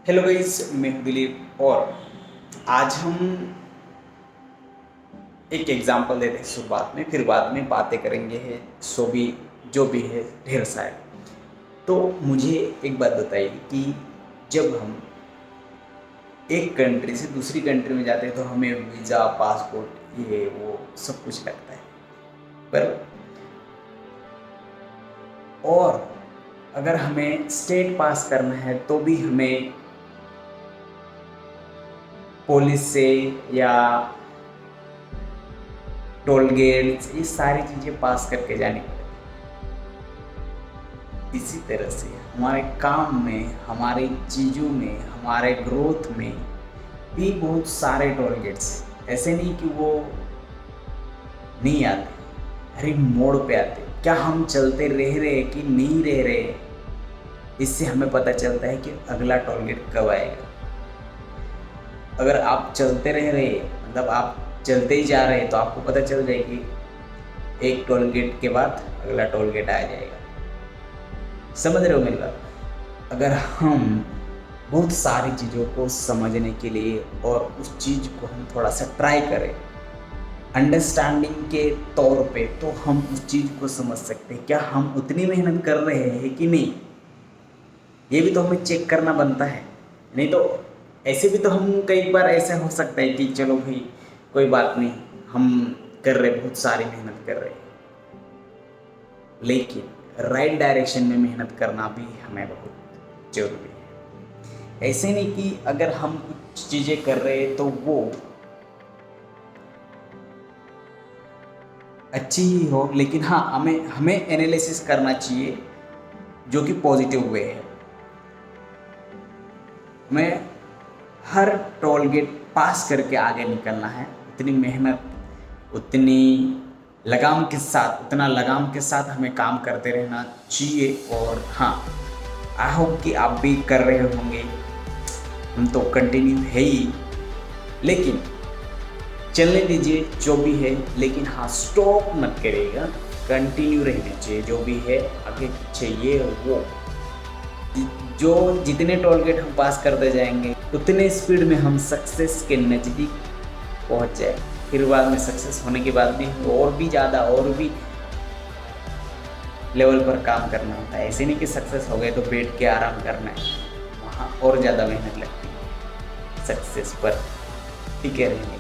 Hello guys, मैं हूं दिलीप और आज हम एक एग्जांपल देते हैं शुरुआत में, फिर बाद में बातें करेंगे है सो भी जो भी है ढेर सारे। तो मुझे एक बात बताइए कि जब हम एक कंट्री से दूसरी कंट्री में जाते हैं तो हमें वीज़ा, पासपोर्ट, ये वो सब कुछ लगता है। पर और अगर हमें स्टेट पास करना है तो भी हमें पुलिस से या टोल गेट्स, ये सारी चीज़ें पास करके जानी पड़ती। इसी तरह से हमारे काम में, हमारी चीज़ों में, हमारे ग्रोथ में भी बहुत सारे टोल गेट्स, ऐसे नहीं कि वो नहीं आते, हर एक मोड़ पे आते। क्या हम चलते रह रहे हैं कि नहीं रह रहे हैं, इससे हमें पता चलता है कि अगला टोल गेट कब आएगा। अगर आप चलते रह रहे हैं, मतलब आप चलते ही जा रहे हैं, तो आपको पता चल जाएगी एक टोल गेट के बाद अगला टोल गेट आ जाएगा। समझ रहे हो मेरी बात? अगर हम बहुत सारी चीज़ों को समझने के लिए और उस चीज़ को हम थोड़ा सा ट्राई करें अंडरस्टैंडिंग के तौर पे, तो हम उस चीज़ को समझ सकते हैं क्या हम उतनी मेहनत कर रहे हैं कि नहीं। ये भी तो हमें चेक करना बनता है। नहीं तो ऐसे भी तो हम कई बार ऐसा हो सकता है कि चलो भाई कोई बात नहीं, हम कर रहे, बहुत सारी मेहनत कर रहे हैं, लेकिन राइट डायरेक्शन में मेहनत करना भी हमें बहुत ज़रूरी है। ऐसे नहीं कि अगर हम कुछ चीज़ें कर रहे हैं तो वो अच्छी ही हो, लेकिन हाँ हमें हमें एनालिसिस करना चाहिए जो कि पॉजिटिव वे है। हमें हर टोल गेट पास करके आगे निकलना है। उतनी मेहनत, उतनी लगाम के साथ, उतना लगाम के साथ हमें काम करते रहना चाहिए। और हाँ, आई होप कि आप भी कर रहे होंगे। हम तो कंटिन्यू है ही, लेकिन चलने दीजिए जो भी है, लेकिन हाँ स्टॉप मत करिएगा, कंटिन्यू रहना चाहिए जो भी है, आगे पीछे ये वो। जो जितने टोल गेट हम पास करते जाएंगे उतने स्पीड में हम सक्सेस के नज़दीक पहुंच जाए। फिर बाद में सक्सेस होने के बाद भी और भी ज़्यादा और भी लेवल पर काम करना होता है। ऐसे नहीं कि सक्सेस हो गए तो बैठ के आराम करना है, वहाँ और ज़्यादा मेहनत लगती है सक्सेस पर टिके रहने